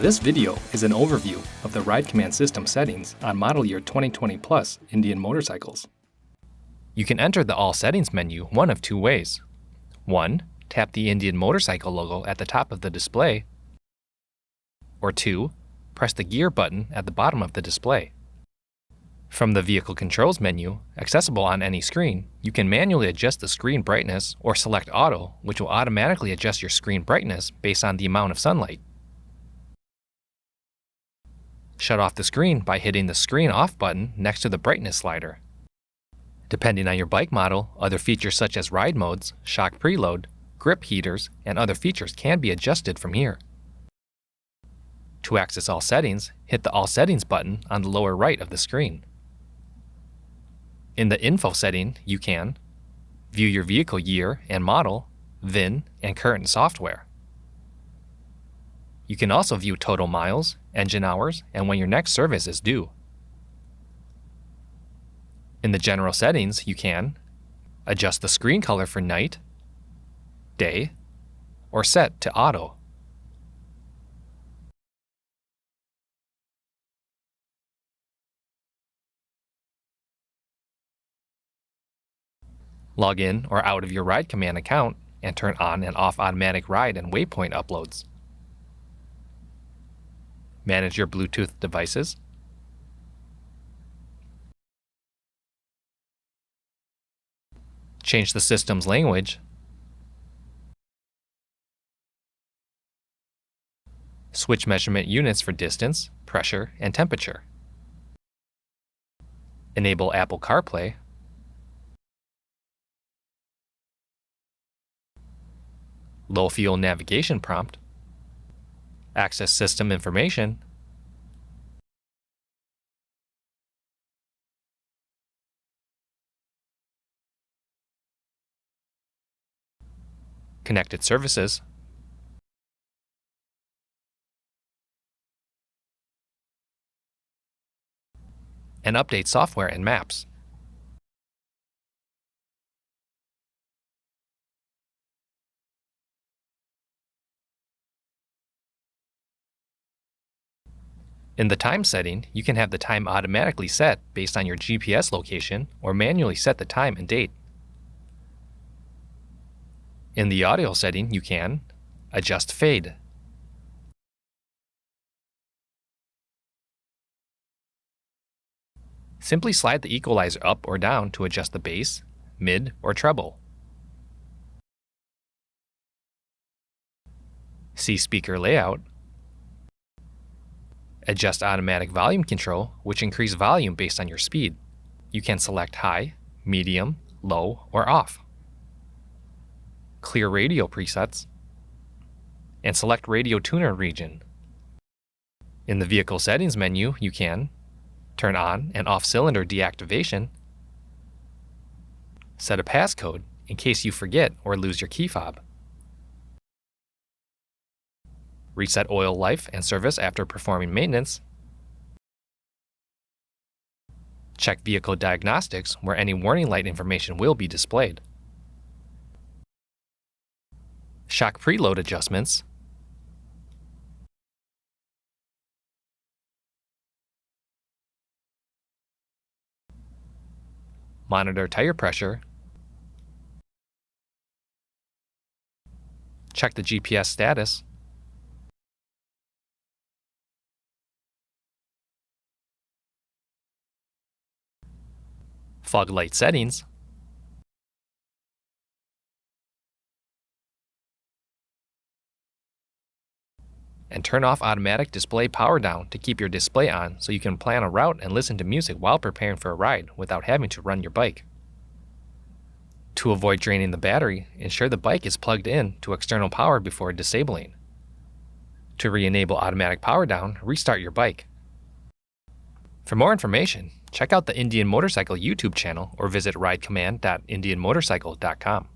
This video is an overview of the Ride Command system settings on model year 2020 Plus Indian motorcycles. You can enter the All Settings menu one of two ways. 1. Tap the Indian Motorcycle logo at the top of the display. Or 2. Press the Gear button at the bottom of the display. From the Vehicle Controls menu, accessible on any screen, you can manually adjust the screen brightness or select Auto, which will automatically adjust your screen brightness based on the amount of sunlight. Shut off the screen by hitting the Screen Off button next to the brightness slider. Depending on your bike model, other features such as ride modes, shock preload, grip heaters, and other features can be adjusted from here. To access all settings, hit the All Settings button on the lower right of the screen. In the Info setting, you can view your vehicle year and model, VIN, and current software. You can also view total miles, engine hours, and when your next service is due. In the General settings, you can adjust the screen color for night, day, or set to auto. Log in or out of your Ride Command account and turn on and off automatic ride and waypoint uploads. Manage your Bluetooth devices. Change the system's language. Switch measurement units for distance, pressure, and temperature. Enable Apple CarPlay. Low fuel navigation prompt. Access system information. Connected services. And update software and maps. In the time setting, you can have the time automatically set based on your GPS location or manually set the time and date. In the audio setting, you can adjust fade, simply slide the equalizer up or down to adjust the bass, mid, or treble. See speaker layout. Adjust automatic volume control, which increase volume based on your speed. You can select high, medium, low, or off. Clear radio presets. And select radio tuner region. In the vehicle settings menu, you can turn on and off cylinder deactivation, set a passcode in case you forget or lose your key fob, reset oil life and service after performing maintenance, check vehicle diagnostics where any warning light information will be displayed, shock preload adjustments, monitor tire pressure, check the GPS status, fog light settings, and turn off automatic display power down to keep your display on so you can plan a route and listen to music while preparing for a ride without having to run your bike. To avoid draining the battery, ensure the bike is plugged in to external power before disabling. To re-enable automatic power down, restart your bike. For more information, check out the Indian Motorcycle YouTube channel or visit ridecommand.indianmotorcycle.com.